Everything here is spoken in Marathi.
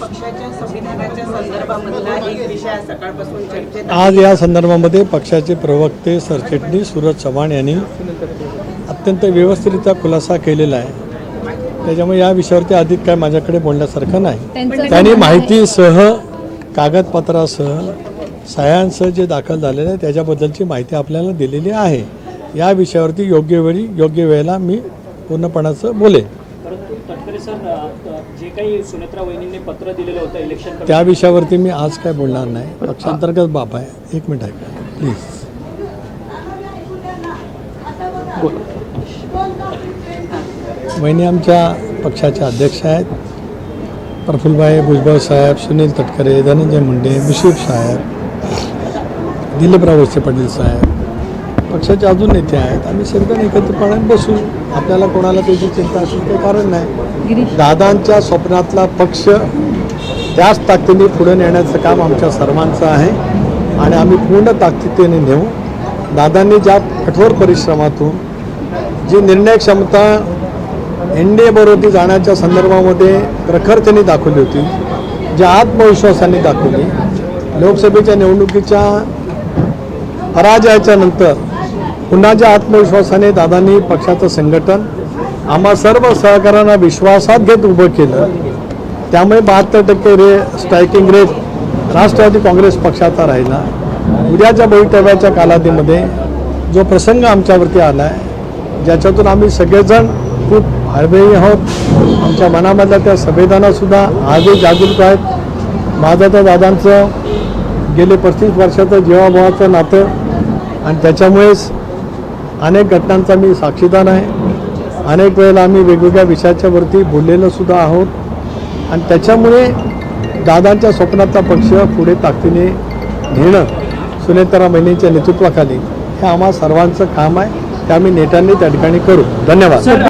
पक्षाच्या संविधानाच्या संदर्भामधला एक विषय सकाळपासून चर्चेत आज या संदर्भामध्ये पक्षाचे प्रवक्ते सरचिटणीस सूरज चव्हाण यांनी अत्यंत व्यवस्थितरित्या खुलासा केलेला आहे. त्याच्यामुळे या विषयावरती अधिक काय माझ्याकडे बोलण्यासारखं नाही. त्यांनी माहितीसह कागदपत्रासह सह्यांसह जे दाखल झालेलं आहे त्याच्याबद्दलची माहिती आपल्याला दिलेली आहे. या विषयावरती योग्य वेळी योग्य वेळेला मी पूर्णपणाचं बोलेन. परंतु तटकरे सर, जे काही सुनेत्रा वहिनींनी पत्र दिलेलं होतं इलेक्शन त्या विषयावरती मी आज काय बोलणार नाही. पक्षांतर्गत बाब आहे. एक मिनिट ऐका प्लीज. वहिनी आमच्या पक्षाचे अध्यक्ष आहेत. प्रफुल्लभाई भुजबळ साहेब, सुनील तटकरे, धनंजय मुंडे, मुशीफ साहेब, दिलीपराव वळसे पाटील साहेब, पक्षाचे अजून नेते आहेत. आम्ही सगळ्यांनी एकत्रपणे बसू. आपल्याला कोणाला त्याची चिंता असेल काही कारण नाही. दादांच्या स्वप्नातला पक्ष त्याच ताकदीने पुढे नेण्याचं काम आमच्या सर्वांचं आहे आणि आम्ही पूर्ण ताकदीने नेऊ. दादांनी ज्या कठोर परिश्रमातून जी निर्णय क्षमता NDA बरोबर जाण्याच्या संदर्भामध्ये प्रखरतेने दाखवली होती, ज्या आत्मविश्वासाने दाखवली, लोकसभेच्या निवडणुकीच्या पराजयाच्या नंतर पुन्हा ज्या आत्मविश्वासाने दादांनी पक्षाचं संघटन आम्हा सर्व सहकाऱ्यांना विश्वासात घेत उभं केलं, त्यामुळे 72% स्ट्रायकिंग रेट राष्ट्रवादी काँग्रेस पक्षाचा राहिला. उद्याच्या भवितव्याच्या कालावधीमध्ये जो प्रसंग आमच्यावरती आला आहे, ज्याच्यातून आम्ही सगळेजण खूप हळबळी आहोत. आमच्या मनामधल्या त्या संवेदनासुद्धा आजही जागरूक आहेत. माझं तर दादांचं गेले 35 वर्षाचं जीवाभावाचं नातं आणि त्याच्यामुळेच अनेक घटनांचा मी साक्षीदार आहे. अनेक वेळेला आम्ही वेगवेगळ्या विषयाच्या वरती बोललेलो सुद्धा आहोत आणि त्याच्यामुळे दादांच्या स्वप्नाचा पक्ष पुढे ताकदीने नेणं सुनेत्रा वहिनींच्या नेतृत्वाखाली हे आम्हा सर्वांचं काम आहे. ते आम्ही नेत्यांनी त्या ठिकाणी करू. धन्यवाद.